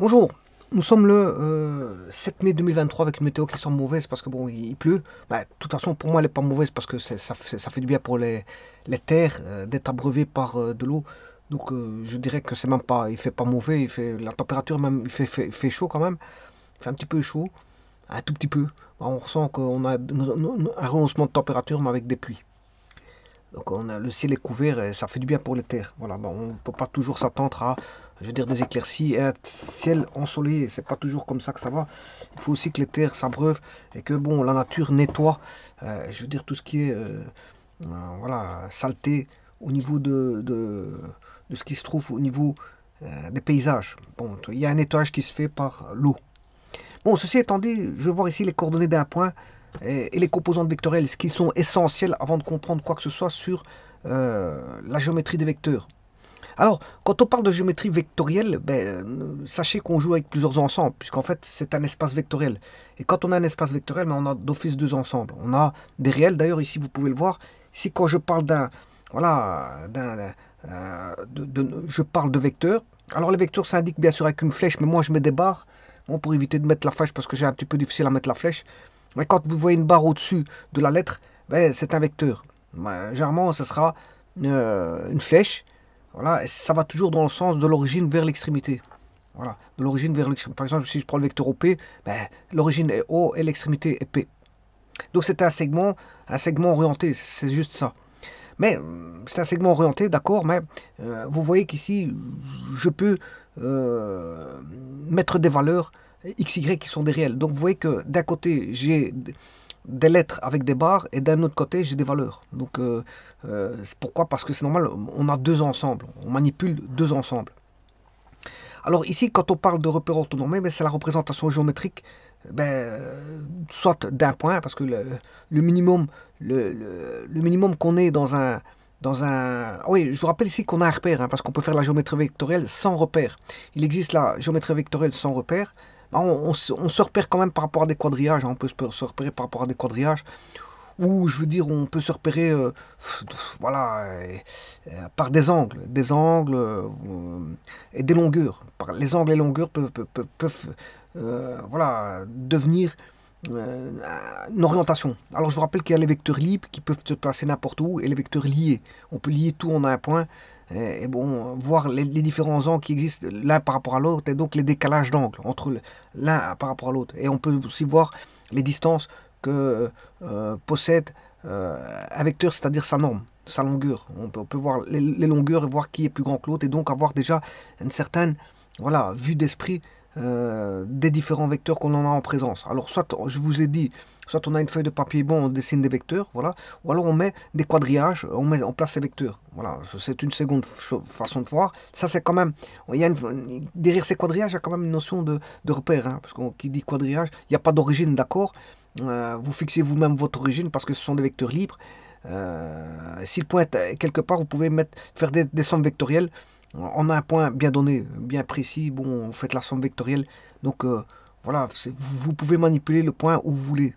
Bonjour, nous sommes le 7 mai 2023 avec une météo qui semble mauvaise parce que bon, il pleut. Bah, de toute façon, pour moi, elle n'est pas mauvaise parce que ça fait du bien pour les terres d'être abreuvées par de l'eau. Donc, je dirais que c'est même pas, il fait pas mauvais, il fait la température même, il fait chaud quand même. Il fait un petit peu chaud, un tout petit peu. Bah, on ressent qu'on a un rehaussement de température, mais avec des pluies. Donc le ciel est couvert et ça fait du bien pour les terres. Voilà, bon, on ne peut pas toujours s'attendre à, je veux dire, des éclaircies et un ciel ensoleillé. C'est pas toujours comme ça que ça va. Il faut aussi que les terres s'abreuvent et que bon, la nature nettoie, je veux dire, tout ce qui est voilà, saleté au niveau de ce qui se trouve au niveau des paysages. Bon, il y a un nettoyage qui se fait par l'eau. Bon, ceci étant dit, je vais voir ici les coordonnées d'un point et les composantes vectorielles, ce qui sont essentielles avant de comprendre quoi que ce soit sur la géométrie des vecteurs. Alors, quand on parle de géométrie vectorielle, sachez qu'on joue avec plusieurs ensembles, puisqu'en fait, c'est un espace vectoriel. Et quand on a un espace vectoriel, on a d'office deux ensembles. On a des réels, d'ailleurs, ici, vous pouvez le voir. Ici, quand je parle voilà, je parle de vecteurs. Alors, les vecteurs s'indiquent bien sûr avec une flèche, mais moi, je mets des barres. Bon, pour éviter de mettre la flèche, parce que j'ai un petit peu difficile à mettre la flèche. Mais quand vous voyez une barre au-dessus de la lettre, c'est un vecteur. Généralement, ce sera une flèche. Voilà, et ça va toujours dans le sens de l'origine vers l'extrémité. Voilà, de l'origine vers l'extrémité. Par exemple, si je prends le vecteur OP, l'origine est O et l'extrémité est P. Donc c'est un segment orienté, c'est juste ça. Mais c'est un segment orienté, d'accord, mais vous voyez qu'ici, je peux mettre des valeurs x, y qui sont des réels. Donc vous voyez que d'un côté, j'ai des lettres avec des barres et d'un autre côté, j'ai des valeurs. Donc pourquoi? Parce que c'est normal, on a deux ensembles, on manipule deux ensembles. Alors ici, quand on parle de repères orthonormés, c'est la représentation géométrique, soit d'un point, parce que le minimum, le minimum qu'on ait oui, je vous rappelle ici qu'on a un repère, hein, parce qu'on peut faire la géométrie vectorielle sans repère. Il existe la géométrie vectorielle sans repère. On se repère quand même par rapport à des quadrillages, hein, on peut se repérer par rapport à des quadrillages, ou je veux dire, on peut se repérer voilà, par des angles et des longueurs. Les angles et longueurs peuvent voilà, devenir euh, une orientation. Alors je vous rappelle qu'il y a les vecteurs libres qui peuvent se placer n'importe où et les vecteurs liés. On peut lier tout en un point et bon, voir les différents angles qui existent l'un par rapport à l'autre et donc les décalages d'angles entre l'un par rapport à l'autre. Et on peut aussi voir les distances que possède un vecteur, c'est-à-dire sa norme, sa longueur. On peut voir les longueurs et voir qui est plus grand que l'autre et donc avoir déjà une certaine voilà, vue d'esprit des différents vecteurs qu'on en a en présence. Alors soit, je vous ai dit, soit on a une feuille de papier, bon, on dessine des vecteurs, voilà, ou alors on met des quadrillages, on place ces vecteurs. Voilà, c'est une seconde façon de voir. Ça c'est quand même, derrière ces quadrillages, il y a quand même une notion de repère, hein, parce qu'on qui dit quadrillage, il n'y a pas d'origine, d'accord. Vous fixez vous-même votre origine parce que ce sont des vecteurs libres. Si le point est quelque part, vous pouvez faire des sommes vectorielles. On a un point bien donné, bien précis. Bon, vous faites la somme vectorielle. Donc voilà, vous pouvez manipuler le point où vous voulez.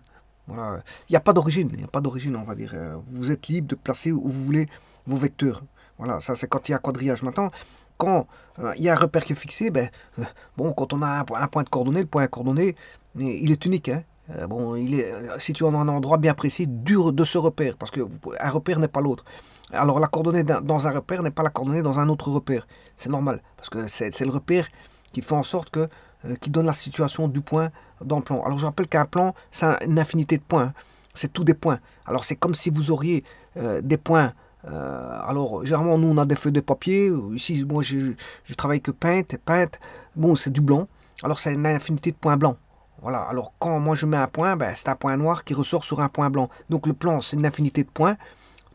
Voilà. Il n'y a pas d'origine, il n'y a pas d'origine, on va dire. Vous êtes libre de placer où vous voulez vos vecteurs. Voilà, ça c'est quand il y a quadrillage. Maintenant, quand il y a un repère qui est fixé, bon, quand on a un point de coordonnée, le point de coordonnée, il est unique, hein. Bon, il est situé en un endroit bien précis, dur de ce repère, parce qu'un repère n'est pas l'autre. Alors la coordonnée dans un repère n'est pas la coordonnée dans un autre repère. C'est normal, parce que c'est le repère qui fait en sorte qui donne la situation du point dans le plan. Alors je rappelle qu'un plan, c'est une infinité de points, hein. C'est tout des points. Alors c'est comme si vous auriez des points. Alors généralement nous on a des feuilles de papier. Ici moi je travaille que Paint. Bon c'est du blanc. Alors c'est une infinité de points blancs. Voilà, alors quand moi je mets un point, c'est un point noir qui ressort sur un point blanc. Donc le plan, c'est une infinité de points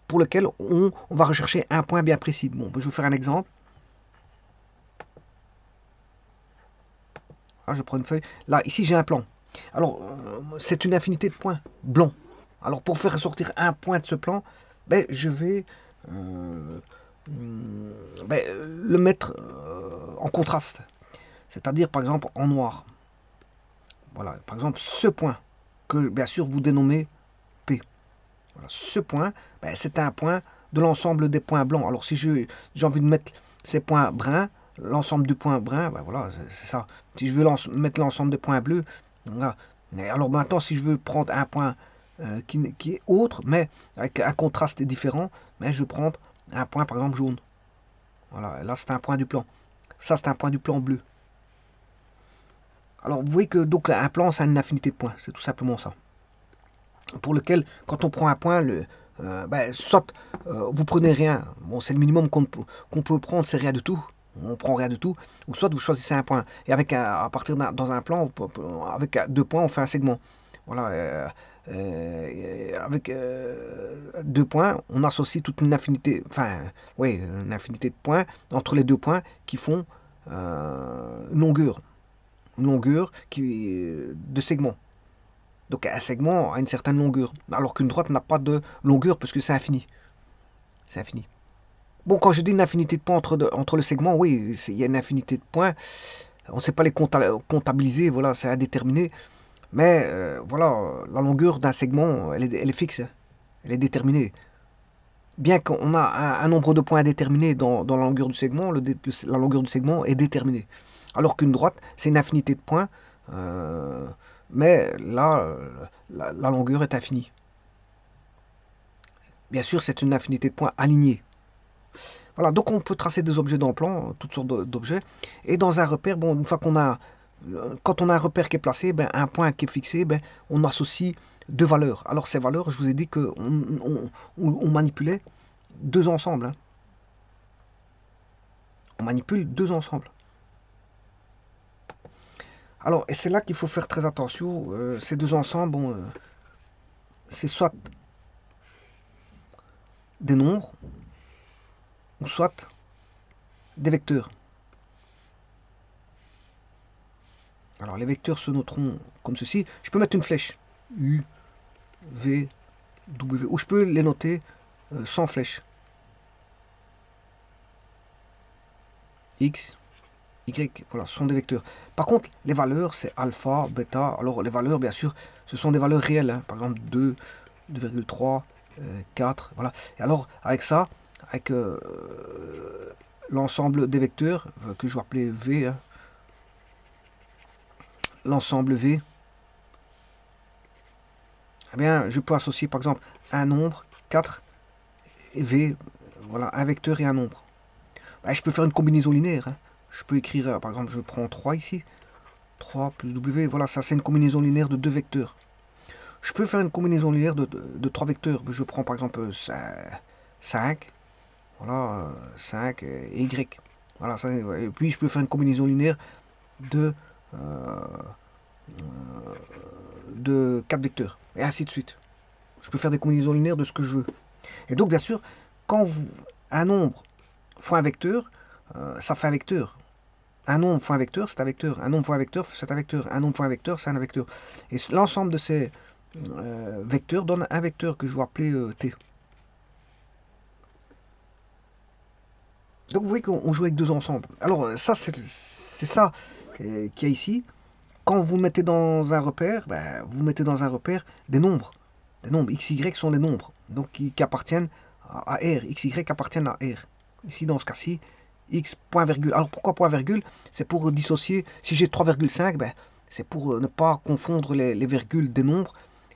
pour lequel on va rechercher un point bien précis. Bon, je vais vous faire un exemple. Là, je prends une feuille. Là, ici, j'ai un plan. Alors, c'est une infinité de points blancs. Alors, pour faire ressortir un point de ce plan, je vais euh, le mettre en contraste. C'est-à-dire, par exemple, en noir. Voilà, par exemple, ce point que, bien sûr, vous dénommez P. Voilà, ce point, c'est un point de l'ensemble des points blancs. Alors si j'ai envie de mettre ces points bruns, l'ensemble de points bruns, ben voilà, c'est ça. Si je veux mettre l'ensemble de points bleus, voilà. Et alors maintenant, si je veux prendre un point qui est autre, mais avec un contraste différent, mais je vais prendre un point par exemple jaune. Voilà, là c'est un point du plan. Ça c'est un point du plan bleu. Alors vous voyez que donc un plan c'est une infinité de points, c'est tout simplement ça. Pour lequel, quand on prend un point, soit vous prenez rien, bon c'est le minimum qu'on peut prendre, c'est rien du tout, on prend rien du tout, ou soit vous choisissez un point, et avec à partir dans un plan, avec 2 points, on fait un segment. Voilà, avec 2 points, on associe toute une infinité, enfin, oui, une infinité de points entre les 2 points qui font une longueur de segment. Donc un segment a une certaine longueur, alors qu'une droite n'a pas de longueur parce que c'est infini. C'est infini. Bon, quand je dis une infinité de points entre le segment, oui, il y a une infinité de points. On ne sait pas les comptabiliser, voilà, c'est indéterminé. Mais voilà, la longueur d'un segment, elle est fixe, hein. Elle est déterminée. Bien qu'on a un nombre de points indéterminé dans la longueur du segment, la longueur du segment est déterminée. Alors qu'une droite, c'est une infinité de points, mais là, la longueur est infinie. Bien sûr, c'est une infinité de points alignés. Voilà, donc on peut tracer des objets dans le plan, toutes sortes d'objets. Et dans un repère, bon, une fois quand on a un repère qui est placé, ben, un point qui est fixé, ben, on associe 2 valeurs. Alors ces valeurs, je vous ai dit qu'on on manipulait 2 ensembles, hein. On manipule 2 ensembles. Alors, et c'est là qu'il faut faire très attention. Ces 2 ensembles, bon, c'est soit des nombres, ou soit des vecteurs. Alors les vecteurs se noteront comme ceci. Je peux mettre une flèche. U, V, W. Ou je peux les noter sans flèche. X, Y, voilà, ce sont des vecteurs. Par contre, les valeurs, c'est alpha, bêta. Alors les valeurs, bien sûr, ce sont des valeurs réelles, hein. Par exemple 2, 2,3, 4, voilà. Et alors, avec ça, avec l'ensemble des vecteurs, que je vais appeler V, hein, l'ensemble V, eh bien, je peux associer par exemple un nombre, 4, et V, voilà, un vecteur et un nombre. Ben, je peux faire une combinaison linéaire, hein. Je peux écrire, par exemple, je prends 3 ici, 3 plus W, voilà, ça c'est une combinaison linéaire de 2 vecteurs. Je peux faire une combinaison linéaire de 3 vecteurs. Je prends par exemple 5, voilà, 5 et Y. Voilà, ça, et puis je peux faire une combinaison linéaire de, euh, de 4 vecteurs, et ainsi de suite. Je peux faire des combinaisons linéaires de ce que je veux. Et donc, bien sûr, quand un nombre fois un vecteur, ça fait un vecteur. Un nombre fois un vecteur, c'est un vecteur. Un nombre fois un vecteur, c'est un vecteur. Un nombre fois un vecteur, c'est un vecteur. Et l'ensemble de ces vecteurs donne un vecteur que je vais appeler T. Donc, vous voyez qu'on joue avec 2 ensembles. Alors, ça, c'est ça qu'il y a ici. Quand vous mettez dans un repère, ben, vous mettez dans un repère des nombres. Des nombres. X, Y sont des nombres. Donc, qui appartiennent à R. X, Y appartiennent à R. Ici, dans ce cas-ci, X, point virgule. Alors, pourquoi point virgule? C'est pour dissocier. Si j'ai 3,5, ben, c'est pour ne pas confondre les virgules des nombres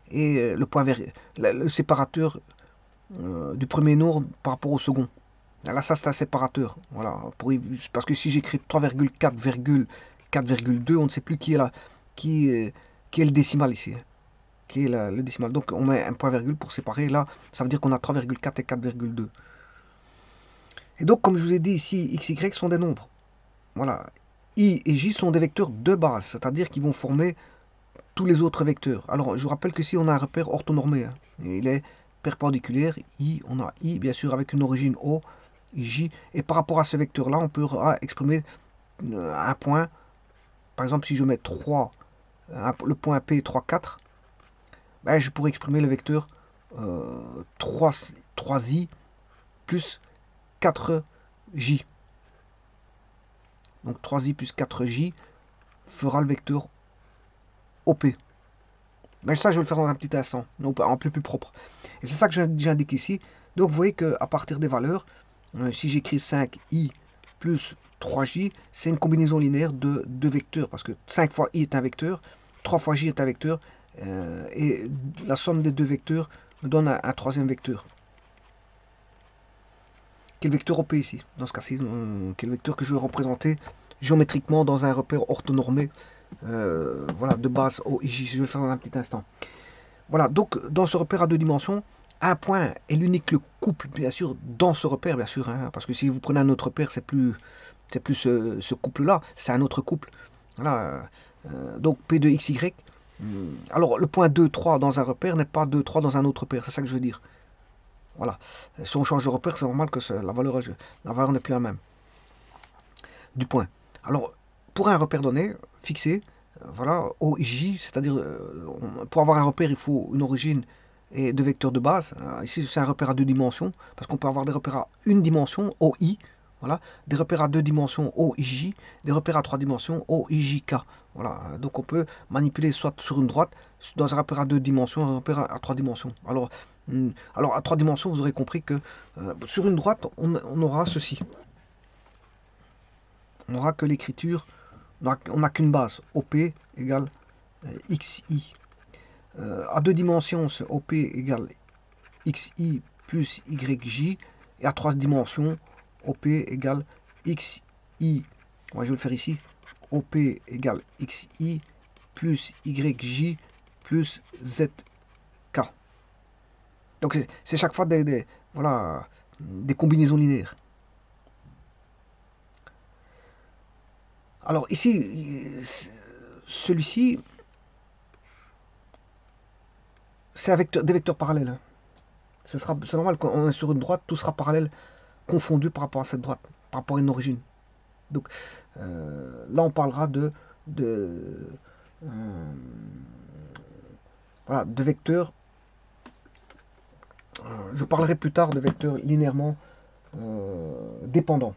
et le séparateur du premier nombre par rapport au second. Là, ça, c'est un séparateur. Voilà, parce que si j'écris 3,4,4,2, on ne sait plus qui est là, qui est le décimal ici, hein, qui est le décimal. Donc, on met un point virgule pour séparer. Là, ça veut dire qu'on a 3,4 et 4,2. Et donc, comme je vous ai dit ici, x, y sont des nombres. Voilà. I et j sont des vecteurs de base, c'est-à-dire qu'ils vont former tous les autres vecteurs. Alors, je vous rappelle que si on a un repère orthonormé, hein, et il est perpendiculaire, I, on a I, bien sûr, avec une origine O, J, et par rapport à ce vecteur-là, on peut exprimer un point. Par exemple, si je mets 3, le point P 3, 4, ben, je pourrais exprimer le vecteur 3i plus 4j. Donc 3i plus 4j fera le vecteur OP. Mais ça, je vais le faire dans un petit instant, en plus propre. Et c'est ça que j'indique ici. Donc vous voyez qu'à partir des valeurs, si j'écris 5i plus 3j, c'est une combinaison linéaire de deux vecteurs, parce que 5 fois i est un vecteur, 3 fois j est un vecteur, et la somme des deux vecteurs me donne un troisième vecteur. Quel vecteur OP ici? Dans ce cas-ci, quel vecteur que je vais représenter géométriquement dans un repère orthonormé, voilà, de base OIJ. Je vais le faire dans un petit instant. Voilà, donc dans ce repère à deux dimensions, un point est l'unique couple, bien sûr, dans ce repère, bien sûr, hein, parce que si vous prenez un autre repère, c'est plus ce couple-là, c'est un autre couple. Voilà, donc P de XY. Alors, le point 2, 3 dans un repère n'est pas 2, 3 dans un autre repère, c'est ça que je veux dire. Voilà. Si on change de repère, c'est normal que la valeur n'est plus la même du point. Alors, pour un repère donné, fixé, voilà, OJ, c'est-à-dire, pour avoir un repère, il faut une origine et deux vecteurs de base. Ici, c'est un repère à deux dimensions, parce qu'on peut avoir des repères à une dimension, OI, voilà, des repères à deux dimensions, OIJ, des repères à trois dimensions, OIJK. Voilà, donc on peut manipuler soit sur une droite, dans un repère à deux dimensions, un repère à trois dimensions. Alors à trois dimensions, vous aurez compris que sur une droite, on aura ceci. On n'aura que l'écriture, on n'a qu'une base, OP égale XI. À deux dimensions, c'est OP égale XI plus YJ. Et à trois dimensions, OP égale XI. Moi, je vais le faire ici. OP égale XI plus YJ plus ZK. Donc, c'est chaque fois voilà, des combinaisons linéaires. Alors ici, celui-ci, c'est des vecteurs parallèles. Hein. C'est normal, quand on est sur une droite, tout sera parallèle, confondu par rapport à cette droite, par rapport à une origine. Donc là, on parlera voilà, de vecteurs. Je parlerai plus tard de vecteurs linéairement dépendants.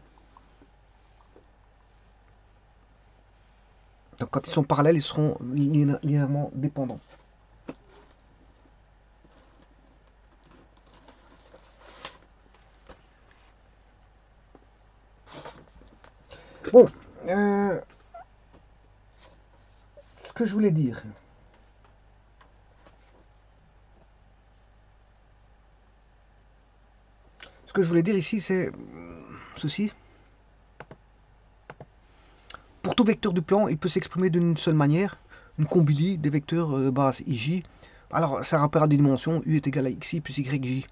Donc quand ils sont parallèles, ils seront linéairement dépendants. Bon, ce que je voulais dire. Ce que je voulais dire ici, c'est ceci. Pour tout vecteur du plan, il peut s'exprimer d'une seule manière, une combili des vecteurs de base IJ. Alors, c'est un repère à deux dimensions, U est égal à XI plus YJ.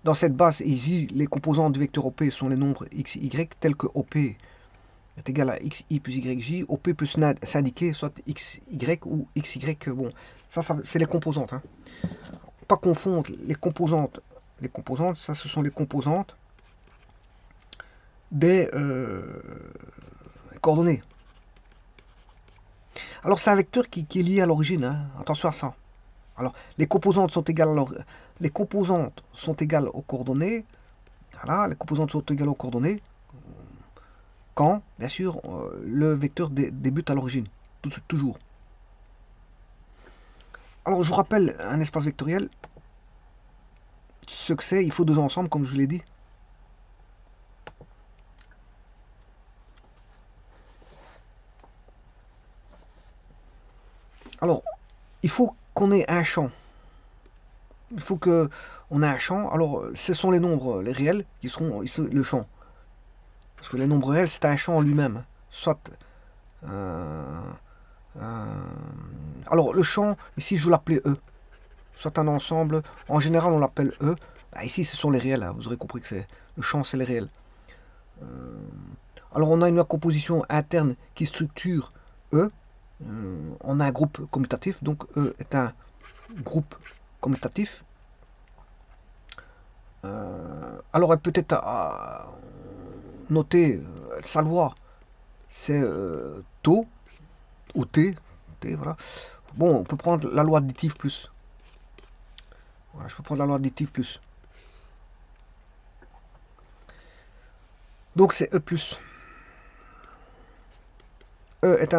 Dans cette base IJ, les composants du vecteur OP sont les nombres X et Y, tels que OP est égal à XI plus YJ. OP peut s'indiquer soit XY ou XY. Bon, ça c'est les composantes. Hein. Pas confondre les composantes. Les composantes, ça, ce sont les composantes des coordonnées. Alors, c'est un vecteur qui est lié à l'origine. Hein. Attention à ça. Alors, les composantes sont égales aux coordonnées. Voilà, les composantes sont égales aux coordonnées quand, bien sûr, le vecteur débute à l'origine. Toujours. Alors, je vous rappelle un espace vectoriel. Ce que c'est, il faut deux ensembles, comme je vous l'ai dit. Alors, il faut qu'on ait un champ. Il faut qu'on ait un champ. Alors, ce sont les nombres, les réels, qui seront le champ. Parce que les nombres réels, c'est un champ en lui-même. Soit... alors, le champ, ici, je vais l'appeler E. Soit un ensemble. En général, on l'appelle E. Bah, ici, ce sont les réels. Hein. Vous aurez compris que le champ, c'est les réels. Alors, on a une composition interne qui structure E. On a un groupe commutatif. Donc, E est un groupe commutatif. Alors, elle peut être notée, sa loi, c'est taux ou T, voilà. Bon, on peut prendre la loi additive plus. Voilà, je peux prendre la loi additive plus. Donc c'est E plus. E est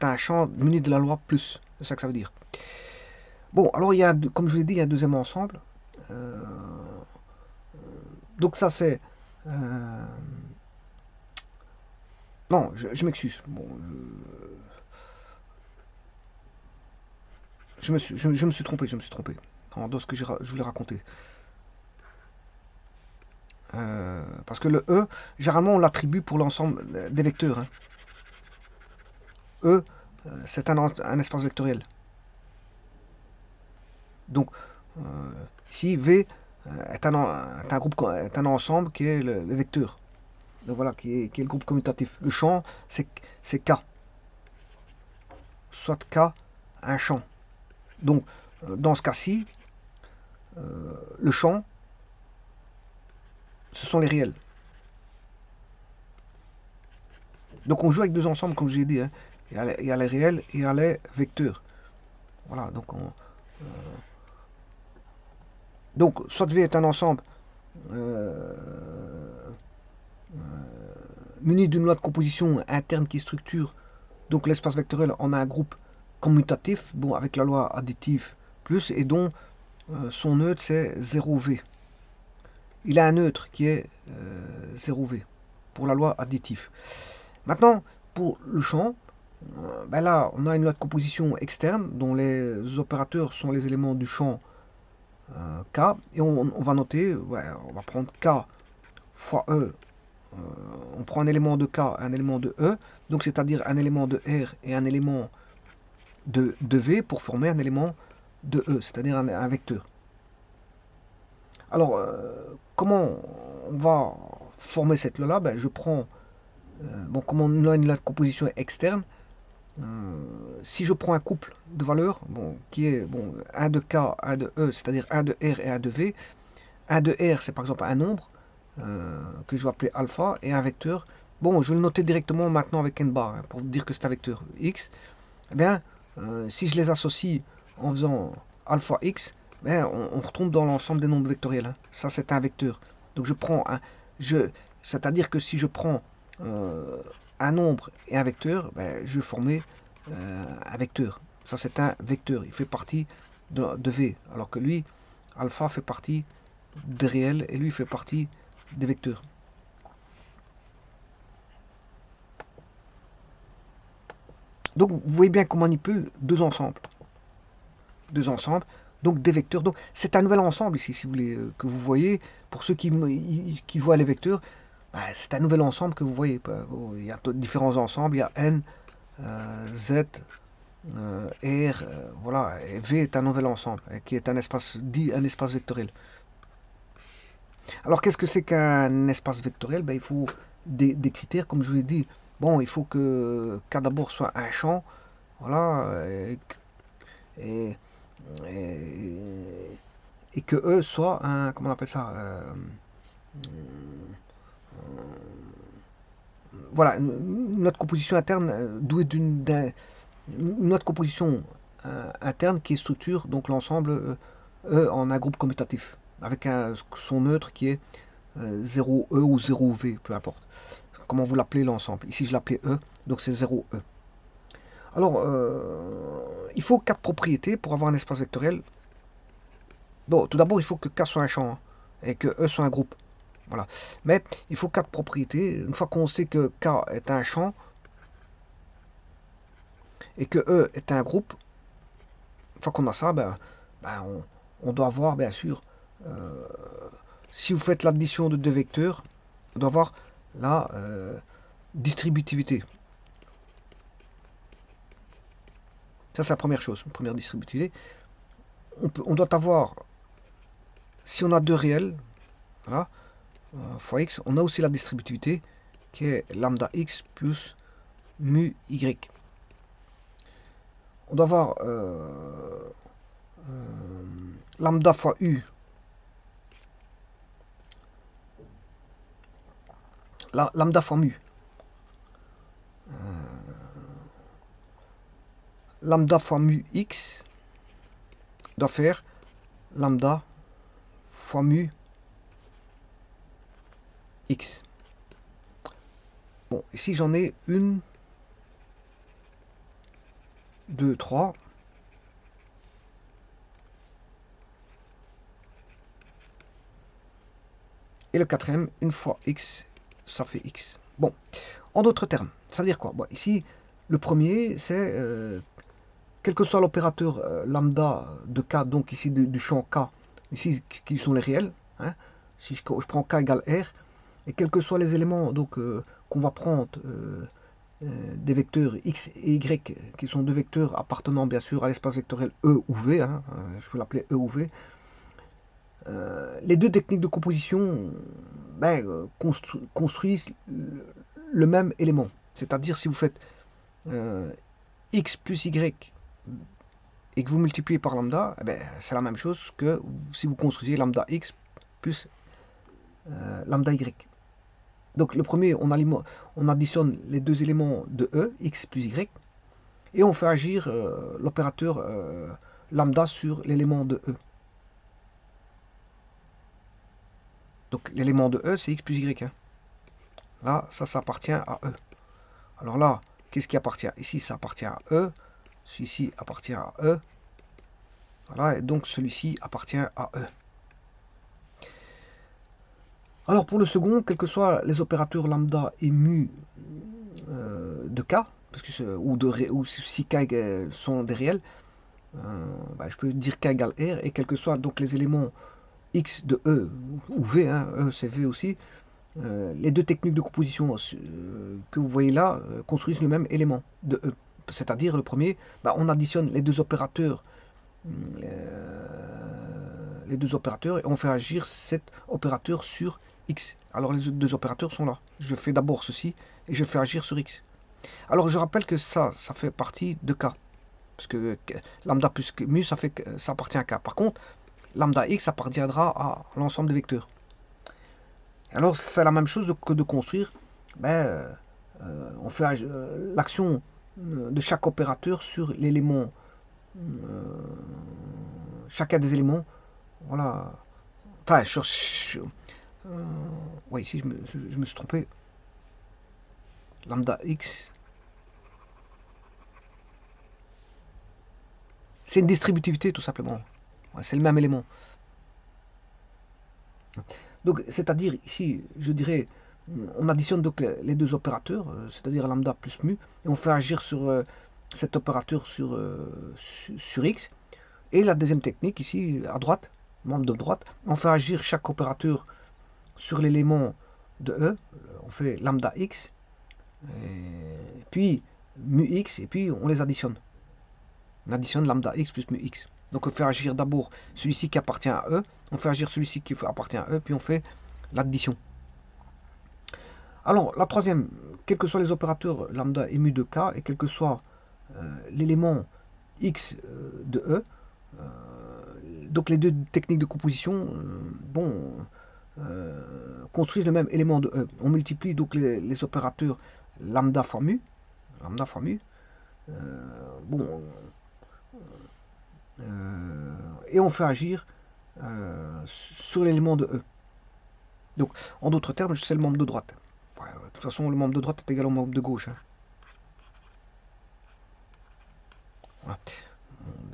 un champ muni de la loi plus. C'est ça que ça veut dire. Bon, alors il y a, comme je vous l'ai dit, il y a un deuxième ensemble. Donc ça c'est Non, je m'excuse. Bon, je me suis trompé, je me suis trompé dans ce que je voulais raconter. Parce que le E, généralement, on l'attribue pour l'ensemble des vecteurs, hein. E, c'est un espace vectoriel. Donc, euh, ici, V est un groupe, est un ensemble qui est le vecteur. Donc voilà, qui est le groupe commutatif. Le champ, c'est K. Soit K, un champ. Donc, dans ce cas-ci, le champ, ce sont les réels. Donc on joue avec deux ensembles, comme je l'ai dit, hein. Il y a les réels et il y a les vecteurs. Voilà, donc soit V est un ensemble euh, muni d'une loi de composition interne qui structure donc l'espace vectoriel en un groupe commutatif, bon, avec la loi additive plus, et dont son neutre c'est 0V. Il a un neutre qui est 0V pour la loi additive. Maintenant, pour le champ, ben là, on a une loi de composition externe dont les opérateurs sont les éléments du champ K, et on va noter, ouais, on va prendre K fois E. On prend un élément de K, un élément de E, donc c'est-à-dire un élément de R et un élément de V pour former un élément de E, c'est-à-dire un vecteur. Alors, comment on va former cette loi-là? Ben, je prends, bon, comme on a une loi de composition externe, si je prends un couple de valeurs, bon, qui est bon, 1 de K, 1 de E, c'est-à-dire 1 de R et 1 de V, 1 de R, c'est par exemple un nombre que je vais appeler alpha, et un vecteur. Bon, je vais le noter directement maintenant avec n bar, hein, pour dire que c'est un vecteur x. Eh bien, si je les associe en faisant alpha x, ben, on retombe dans l'ensemble des nombres vectoriels, hein. Ça, c'est un vecteur. Donc, je prends un. C'est-à-dire que si je prends un nombre et un vecteur, ben, je vais former un vecteur. Ça, c'est un vecteur. Il fait partie de V. Alors que lui, alpha fait partie des réels et lui fait partie des vecteurs. Donc, vous voyez bien qu'on manipule deux ensembles. Deux ensembles, donc des vecteurs. Donc, c'est un nouvel ensemble ici, si vous voulez, que vous voyez. Pour ceux qui voient les vecteurs, bah, c'est un nouvel ensemble que vous voyez. Il y a différents ensembles. Il y a N, Z, R, voilà. Et V est un nouvel ensemble, qui est un espace dit un espace vectoriel. Alors, qu'est-ce que c'est qu'un espace vectoriel? Ben, il faut des critères, comme je vous l'ai dit. Bon, il faut que K d'abord soit un champ, voilà, et, et- et que E soit un, comment on appelle ça, voilà, notre composition interne douée notre composition interne qui structure donc l'ensemble E en un groupe commutatif avec son neutre qui est 0E ou 0V, peu importe. Comment vous l'appelez l'ensemble. Ici, je l'appelais E, donc c'est 0E. Alors, il faut quatre propriétés pour avoir un espace vectoriel. Bon, tout d'abord, il faut que K soit un champ, hein, et que E soit un groupe. Voilà. Mais il faut quatre propriétés. Une fois qu'on sait que K est un champ et que E est un groupe, une fois qu'on a ça, ben, on doit avoir, bien sûr, euh, si vous faites l'addition de deux vecteurs, on doit avoir la distributivité. Ça, c'est la première chose, première distributivité. On doit avoir, si on a deux réels, voilà, fois x, on a aussi la distributivité qui est lambda x plus mu y. On doit avoir lambda fois u, lambda fois mu, lambda fois mu x doit faire lambda fois mu x. Bon, ici j'en ai une, deux, trois. Et le quatrième, une fois x, ça fait x. Bon, En d'autres termes, ça veut dire quoi? Bon, ici, le premier, c'est quel que soit l'opérateur lambda de K, donc ici du champ K, ici qui sont les réels, hein, si je prends K égale R, et quels que soient les éléments donc qu'on va prendre des vecteurs x et y, qui sont deux vecteurs appartenant bien sûr à l'espace vectoriel E ou V, hein, je peux l'appeler E ou V, les deux techniques de composition ben, construisent le même élément. C'est-à-dire si vous faites x plus y et que vous multipliez par lambda, eh ben, c'est la même chose que si vous construisiez lambda x plus lambda y. Donc le premier, on additionne les deux éléments de E, x plus y, et on fait agir l'opérateur lambda sur l'élément de E. Donc l'élément de E, c'est x plus y. Hein. Là, ça appartient à E. Alors là, qu'est-ce qui appartient? Ici, ça appartient à E. Celui-ci appartient à E. Voilà, et donc celui-ci appartient à E. Alors pour le second, quels que soient les opérateurs lambda et mu de K, parce que ou si K sont des réels, je peux dire K égale R, et quels que soient donc les éléments X de E ou V, hein, E c'est V aussi, les deux techniques de composition que vous voyez là construisent le même élément de E. C'est-à-dire le premier, on additionne les deux opérateurs et on fait agir cet opérateur sur X. Alors les deux opérateurs sont là. Je fais d'abord ceci et je fais agir sur X. Alors je rappelle que ça fait partie de K. Parce que lambda plus mu, ça appartient à K. Par contre, lambda X appartiendra à l'ensemble des vecteurs. Alors c'est la même chose que de construire. On fait l'action de chaque opérateur sur l'élément, chacun des éléments. Voilà. Enfin, oui, ici je me suis trompé. Lambda X. C'est une distributivité tout simplement. Ouais, c'est le même élément. Donc, c'est-à-dire ici, je dirais, on additionne donc les deux opérateurs, c'est-à-dire lambda plus mu, et on fait agir sur cet opérateur sur x. Et la deuxième technique, ici, à droite, membre de droite, on fait agir chaque opérateur sur l'élément de E, on fait lambda x, et puis mu x, et puis on les additionne. On additionne lambda x plus mu x. Donc on fait agir d'abord celui-ci qui appartient à E, on fait agir celui-ci qui appartient à E, puis on fait l'addition. Alors la troisième, quels que soient les opérateurs lambda et mu de K, et quel que soit l'élément x de E, donc les deux techniques de composition construisent le même élément de E. On multiplie donc les opérateurs lambda fois mu, bon, et on fait agir sur l'élément de E. Donc, en d'autres termes, c'est le membre de droite. Ouais, de toute façon, le membre de droite est égal au membre de gauche. Hein. Voilà.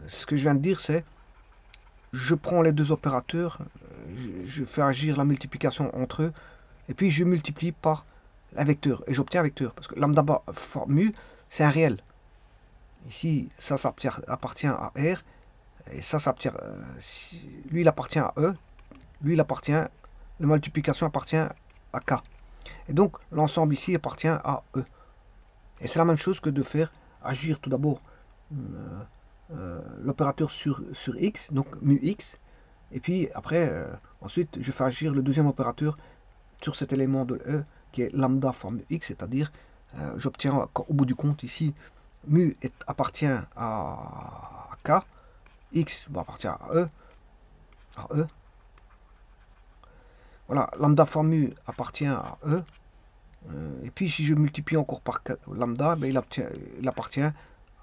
Ce que je viens de dire, c'est je prends les deux opérateurs, je fais agir la multiplication entre eux, et puis je multiplie par un vecteur, et j'obtiens un vecteur. Parce que lambda fois mu, c'est un réel. Ici, ça appartient à R, et ça appartient, lui il appartient à E, lui il appartient, la multiplication appartient à K. Et donc l'ensemble ici appartient à E. Et c'est la même chose que de faire agir tout d'abord l'opérateur sur X, donc mu X, et puis après, ensuite je fais agir le deuxième opérateur sur cet élément de E qui est lambda fois mu X, c'est-à-dire j'obtiens au bout du compte ici mu appartient à K, X appartient à E, Voilà, lambda fois mu appartient à E. Et puis si je multiplie encore par lambda, il appartient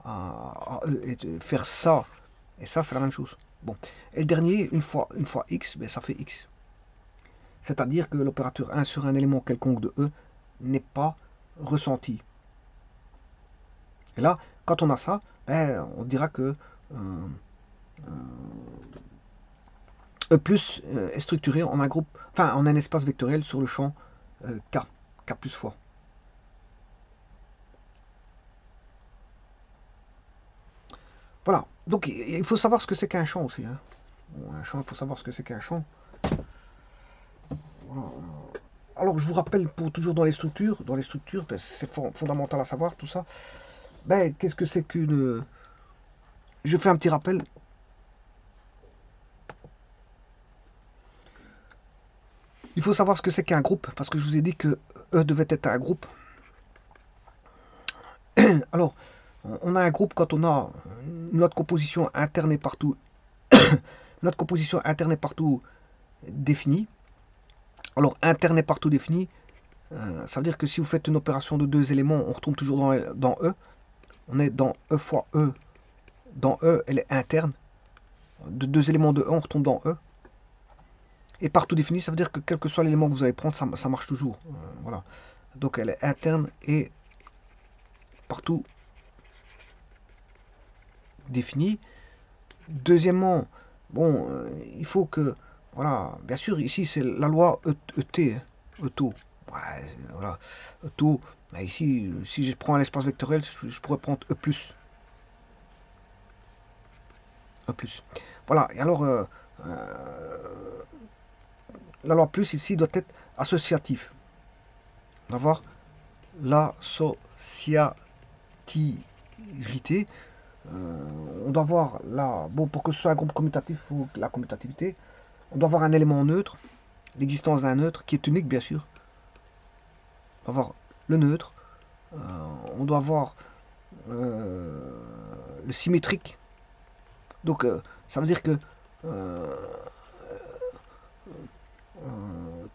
à E. Et faire ça et ça, c'est la même chose. Bon. Et le dernier, une fois x, ça fait x. C'est-à-dire que l'opérateur 1 sur un élément quelconque de E n'est pas ressenti. Et là, quand on a ça, on dira que E plus est structuré en un groupe, enfin en un espace vectoriel sur le champ K plus fois. Voilà. Donc, il faut savoir ce que c'est qu'un champ aussi, hein. Bon, un champ, il faut savoir ce que c'est qu'un champ. Voilà. Alors, je vous rappelle, pour toujours dans les structures, ben, c'est fondamental à savoir tout ça. Ben, qu'est-ce que c'est qu'une... Je fais un petit rappel. Il faut savoir ce que c'est qu'un groupe, parce que je vous ai dit que E devait être un groupe. Alors, on a un groupe quand on a notre composition interne et partout, notre composition interne et partout définie. Alors, interne et partout définie, ça veut dire que si vous faites une opération de deux éléments, on retombe toujours dans E. On est dans E fois E. Dans E, elle est interne. De deux éléments de E, on retombe dans E. Et partout défini, ça veut dire que quel que soit l'élément que vous allez prendre, ça marche toujours. Voilà. Donc elle est interne et partout définie. Deuxièmement, bon, il faut que, voilà, bien sûr, ici c'est la loi ET, ETO. Ouais, voilà, ETO. Mais ici, si je prends un espace vectoriel, je pourrais prendre E plus. E plus. Voilà, et alors, la loi plus ici doit être associative. On va voir l'associativité. On doit voir là, bon, pour que ce soit un groupe commutatif, il faut la commutativité. On doit avoir un élément neutre, l'existence d'un neutre qui est unique, bien sûr. On doit avoir le neutre. On doit avoir le symétrique. Donc, ça veut dire que euh,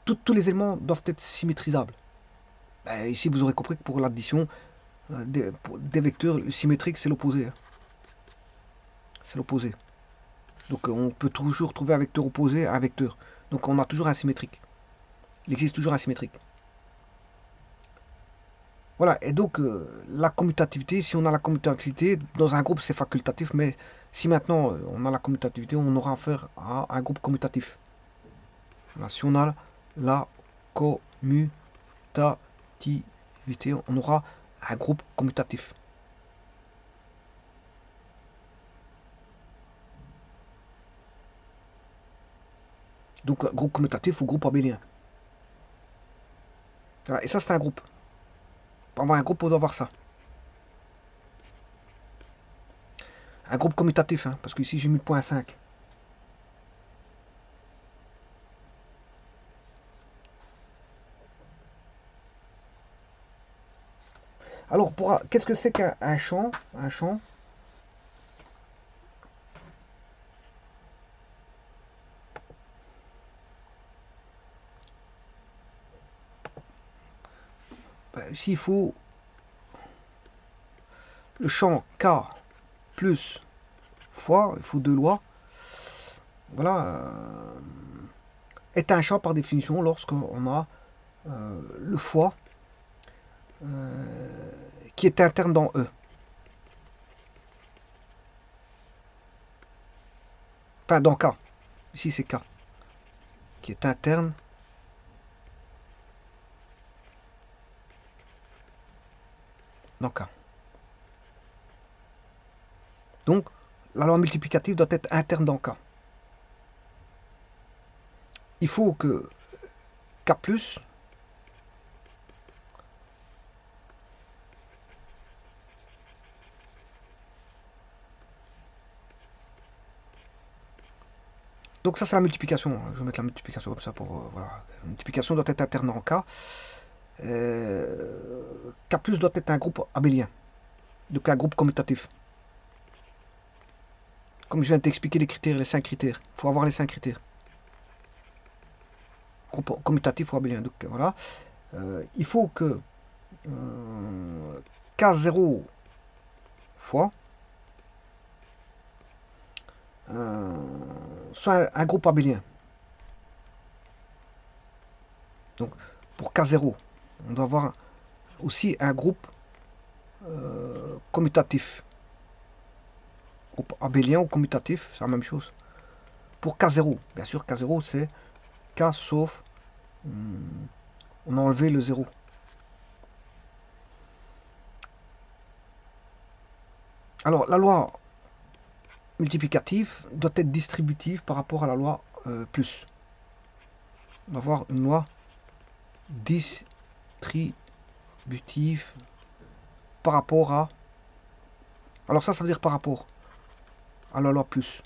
tous les éléments doivent être symétrisables. Ben, ici, vous aurez compris que pour l'addition des vecteurs symétriques, c'est l'opposé, hein. C'est l'opposé. Donc, on peut toujours trouver un vecteur opposé à un vecteur. Donc, on a toujours un symétrique. Il existe toujours un symétrique. Voilà, et donc la commutativité, si on a la commutativité, dans un groupe c'est facultatif, mais si maintenant on a la commutativité, on aura affaire à un groupe commutatif. Voilà, si on a la commutativité, on aura un groupe commutatif. Donc groupe commutatif ou groupe abélien. Voilà, et ça c'est un groupe. Pour avoir un groupe, on doit avoir ça. Un groupe commutatif, hein, parce que ici j'ai mis 0.5. Alors, qu'est-ce que c'est qu'un champ? Un champ, ben, ici il faut le champ K plus fois, il faut deux lois. Voilà, est un champ par définition lorsqu'on a le fois qui est interne dans E. Enfin, dans K. Ici, c'est K. Qui est interne dans K. Donc, la loi multiplicative doit être interne dans K. Il faut que K plus donc ça c'est la multiplication. Je vais mettre la multiplication comme ça pour voilà. La multiplication doit être interne en K. K plus doit être un groupe abélien, donc un groupe commutatif. Comme je viens de t'expliquer les critères, les 5 critères. Il faut avoir les 5 critères. Groupe commutatif ou abélien. Donc voilà. Il faut que K0 fois soit un groupe abélien. Donc pour K0, on doit avoir aussi un groupe commutatif. Groupe abélien ou commutatif, c'est la même chose. Pour K0, bien sûr K0 c'est K sauf on a enlevé le 0. Alors la loi multiplicatif doit être distributif par rapport à la loi plus. On va avoir une loi distributive par rapport à... Alors ça veut dire par rapport à la loi plus.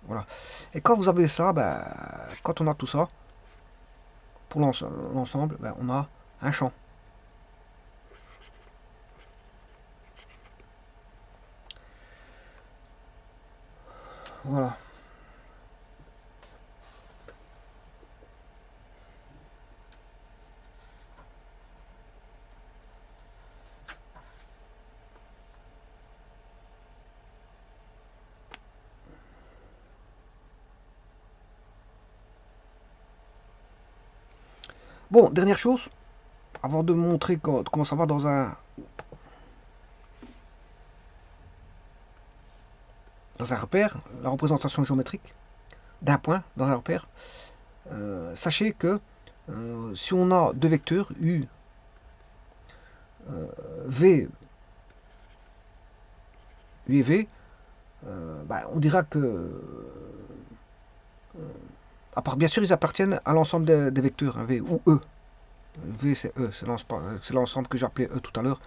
Voilà. Et quand vous avez ça, ben, quand on a tout ça, pour l'ensemble, ben, on a un champ. Voilà. Bon, dernière chose, avant de montrer comment ça va dans un repère, la représentation géométrique d'un point dans un repère, sachez que si on a deux vecteurs, U, V, U et V, bah, on dira que, à part bien sûr, ils appartiennent à l'ensemble des vecteurs, hein, V ou E. V c'est E, c'est l'ensemble que j'appelais E tout à l'heure,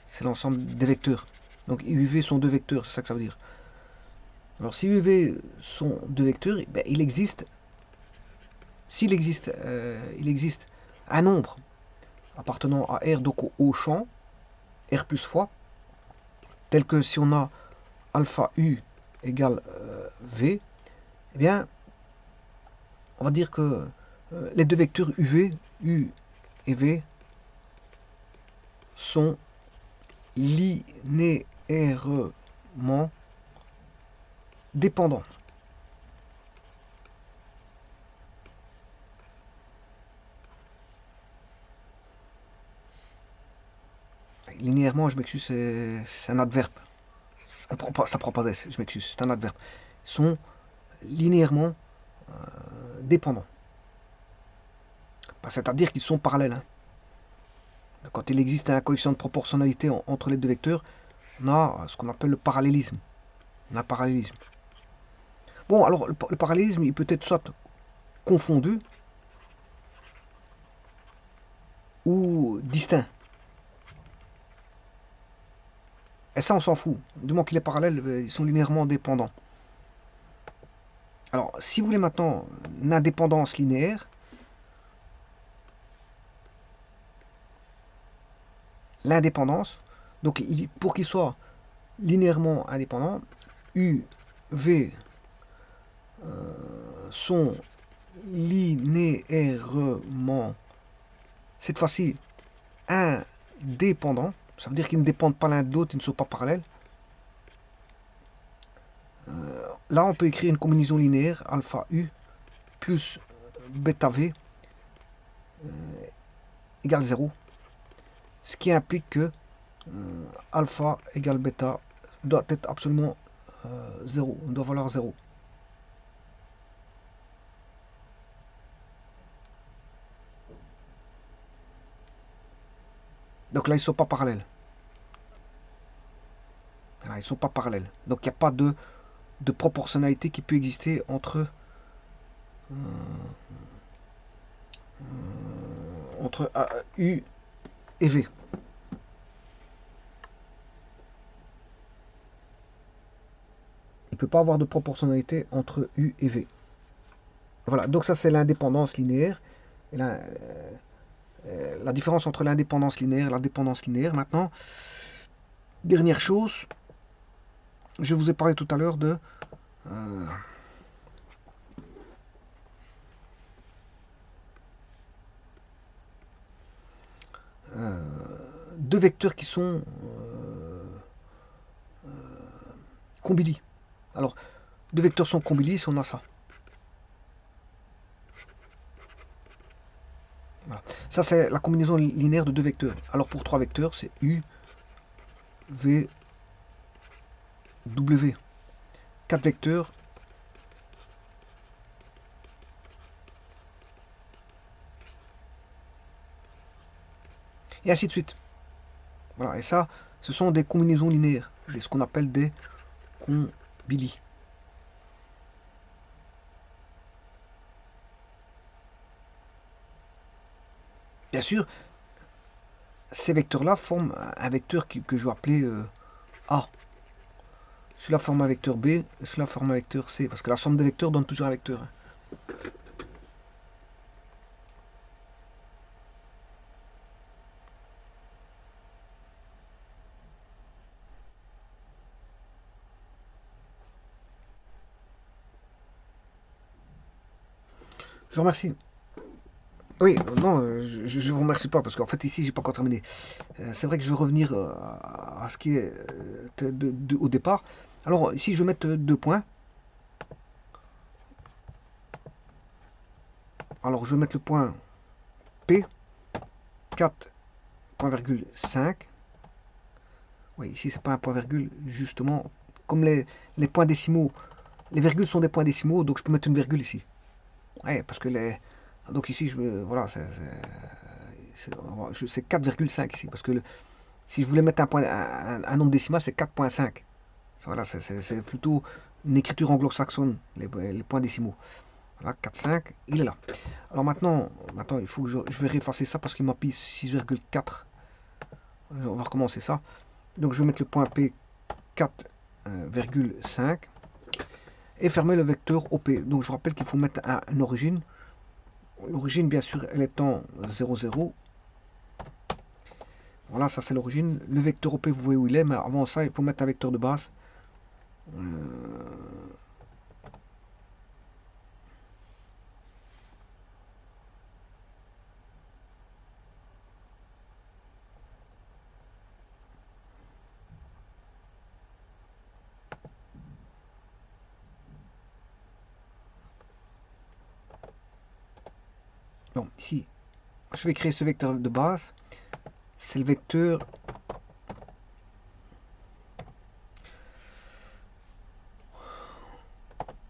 c'est l'ensemble des vecteurs. Donc U et V sont deux vecteurs, c'est ça que ça veut dire. Alors si U et V sont deux vecteurs, ben, il existe un nombre appartenant à R, donc au champ, R plus fois, tel que si on a alpha U égale V, eh bien, on va dire que les deux vecteurs UV, U et V, sont linéairement dépendants. Linéairement, je m'excuse, c'est un adverbe. Ça prend pas d'ess, je m'excuse, c'est un adverbe. Ils sont linéairement dépendants. C'est-à-dire qu'ils sont parallèles. Hein. Quand il existe un coefficient de proportionnalité entre les deux vecteurs, on a ce qu'on appelle le parallélisme. On a un parallélisme. Bon, alors le parallélisme, il peut être soit confondu ou distinct. Et ça, on s'en fout. Du moment qu'il est parallèle, ils sont linéairement dépendants. Alors, si vous voulez maintenant une indépendance linéaire, l'indépendance, donc pour qu'il soit linéairement indépendant, U, V sont linéairement, cette fois-ci, indépendants. Ça veut dire qu'ils ne dépendent pas l'un de l'autre, ils ne sont pas parallèles. Là, on peut écrire une combinaison linéaire, alpha U plus bêta V égale 0. Ce qui implique que alpha égale bêta doit être absolument 0, doit valoir 0. Donc là, ils ne sont pas parallèles. Là, ils ne sont pas parallèles. Donc il n'y a pas de proportionnalité qui peut exister entre U et V. Il ne peut pas avoir de proportionnalité entre U et V. Voilà, donc ça c'est l'indépendance linéaire. Et la différence entre l'indépendance linéaire et la dépendance linéaire. Maintenant, dernière chose, je vous ai parlé tout à l'heure de deux vecteurs qui sont combili. Alors, deux vecteurs sont combili si on a ça. Voilà. Ça, c'est la combinaison linéaire de deux vecteurs. Alors, pour trois vecteurs, c'est U, V, W. Quatre vecteurs. Et ainsi de suite. Voilà, et ça, ce sont des combinaisons linéaires. Ce qu'on appelle des Billy. Bien sûr, ces vecteurs-là forment un vecteur que je vais appeler A. Celui-là forme un vecteur B, et celui-là forme un vecteur C, parce que la somme des vecteurs donne toujours un vecteur, hein. Je vous remercie. Oui, non, je vous remercie pas, parce qu'en fait ici, j'ai pas encore terminé. C'est vrai que je veux revenir à ce qui est au départ. Alors ici, je vais mettre 2 points. Alors je vais mettre le point P, 4,5. Oui, ici, c'est pas un point virgule, justement. Comme les points décimaux, les virgules sont des points décimaux, donc je peux mettre une virgule ici. Ouais, parce que les. Donc ici, voilà, c'est 4,5 ici. Parce que si je voulais mettre un nombre décimal, c'est 4,5. Voilà, c'est plutôt une écriture anglo-saxonne, les points décimaux. Voilà, 4,5, il est là. Alors maintenant il faut que je vais effacer ça parce qu'il m'a pris 6,4. On va recommencer ça. Donc je vais mettre le point P 4,5 et fermer le vecteur OP. Donc je vous rappelle qu'il faut mettre une origine. L'origine, bien sûr, elle est en 0, 0. Voilà, ça c'est l'origine. Le vecteur OP, vous voyez où il est, mais avant ça, il faut mettre un vecteur de base. Donc ici, je vais créer ce vecteur de base. C'est le vecteur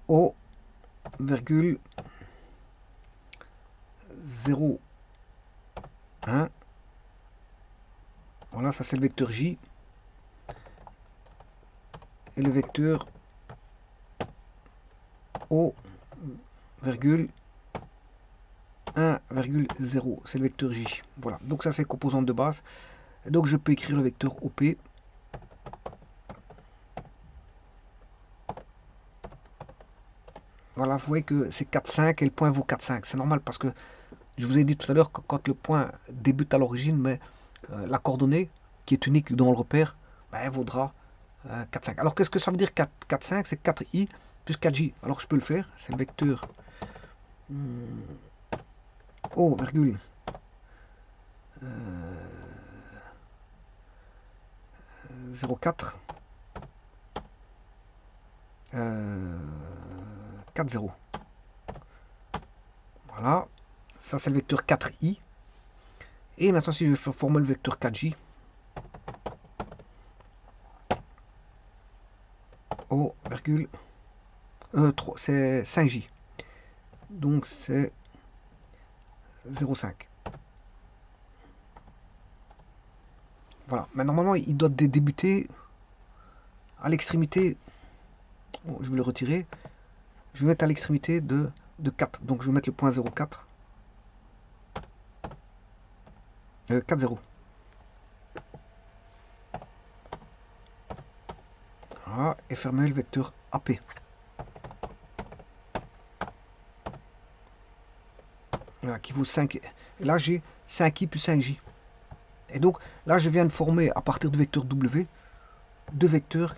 O, 0, 1. Voilà, ça c'est le vecteur J. Et le vecteur O, 1,0, c'est le vecteur J. Voilà, donc ça c'est composante de base. Et donc je peux écrire le vecteur OP. Voilà, vous voyez que c'est 4,5 et le point vaut 4,5. C'est normal parce que je vous ai dit tout à l'heure que quand le point débute à l'origine, mais la coordonnée qui est unique dans le repère, ben, elle vaudra 4,5. Alors qu'est-ce que ça veut dire 4,5? C'est 4i plus 4j. Alors je peux le faire, c'est le vecteur O, virgule, 0,4, 4, 0. Voilà, ça c'est le vecteur 4i. Et maintenant si je forme le vecteur 4j, O, virgule, 3, c'est 5j. Donc c'est 0,5. Voilà, mais normalement il doit débuter à l'extrémité. Bon, je vais le retirer. Je vais mettre à l'extrémité de 4. Donc je vais mettre le point 0,4. 4, 0. Voilà, et fermer le vecteur AP. Voilà, qui vaut 5. Et là j'ai 5i plus 5j. Et donc là je viens de former à partir du vecteur W deux vecteurs,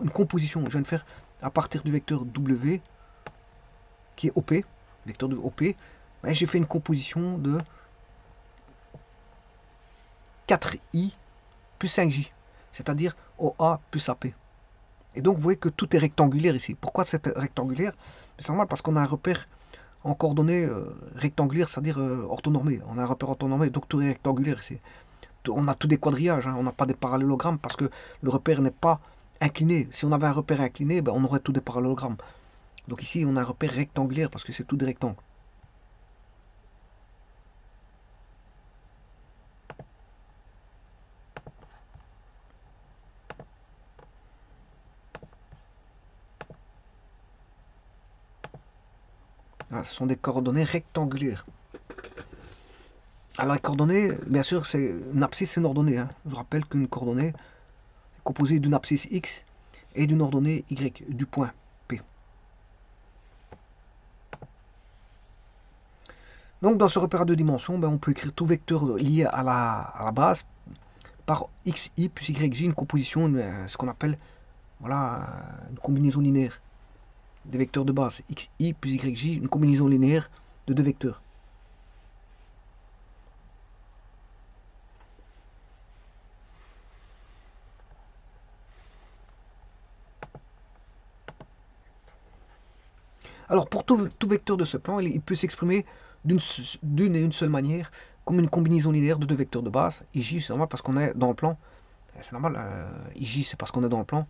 une composition. Je viens de faire à partir du vecteur W qui est OP, vecteur de OP, ben, j'ai fait une composition de 4i plus 5j, c'est-à-dire OA plus AP. Et donc vous voyez que tout est rectangulaire ici. Pourquoi c'est rectangulaire? C'est normal parce qu'on a un repère en coordonnées rectangulaires, c'est-à-dire orthonormé. On a un repère orthonormé, donc tout est rectangulaire ici. On a tous des quadrillages, hein, on n'a pas des parallélogrammes parce que le repère n'est pas incliné. Si on avait un repère incliné, ben, on aurait tous des parallélogrammes. Donc ici, on a un repère rectangulaire parce que c'est tout des rectangles. Ah, ce sont des coordonnées rectangulaires. Alors les coordonnées, bien sûr, c'est une abscisse, c'est une ordonnée, hein. Je rappelle qu'une coordonnée est composée d'une abscisse x et d'une ordonnée y, du point P. Donc dans ce repère à deux dimensions, ben, on peut écrire tout vecteur lié à la base par xi plus yj, une composition, ce qu'on appelle voilà, une combinaison linéaire des vecteurs de base. Xi plus yj, une combinaison linéaire de deux vecteurs. Alors pour tout vecteur de ce plan, il peut s'exprimer d'une et une seule manière, comme une combinaison linéaire de deux vecteurs de base. Ij, c'est normal parce qu'on est dans le plan. C'est normal, Ij, c'est parce qu'on est dans le plan.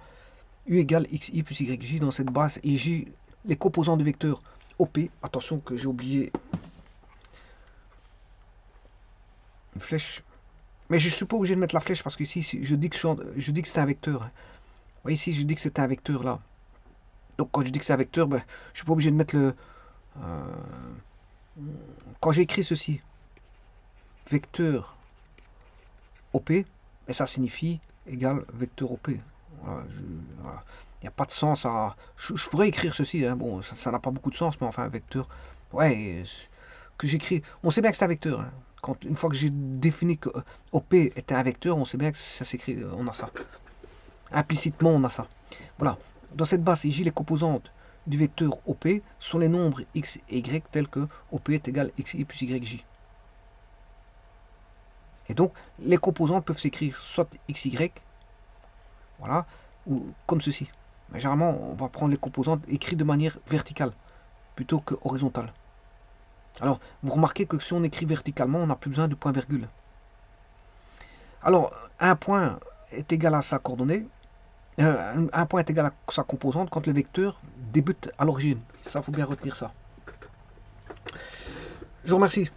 U égale xi plus yj. Dans cette base Ij, les composants du vecteur OP. Attention que j'ai oublié une flèche. Mais je ne suis pas obligé de mettre la flèche parce que ici, je dis que c'est un vecteur. Vous voyez ici, je dis que c'est un vecteur là. Donc quand je dis que c'est un vecteur, ben, je ne suis pas obligé de mettre le... quand j'écris ceci, vecteur OP, et ça signifie égal vecteur OP. Voilà, voilà. Il n'y a pas de sens à... Je pourrais écrire ceci, hein. Bon, ça n'a pas beaucoup de sens, mais enfin, vecteur... Ouais, que j'écris... On sait bien que c'est un vecteur, hein. Une fois que j'ai défini que OP était un vecteur, on sait bien que ça s'écrit, on a ça. Implicitement, on a ça. Voilà. Dans cette base ici, les composantes du vecteur OP sont les nombres x et y tels que OP est égal xi plus yj. Et donc, les composantes peuvent s'écrire soit xy, voilà, ou comme ceci. Mais généralement, on va prendre les composantes écrites de manière verticale plutôt que horizontale. Alors, vous remarquez que si on écrit verticalement, on n'a plus besoin de point-virgule. Alors, un point est égal à sa coordonnée, un point est égal à sa composante quand le vecteur débute à l'origine. Ça, il faut bien retenir ça. Je vous remercie.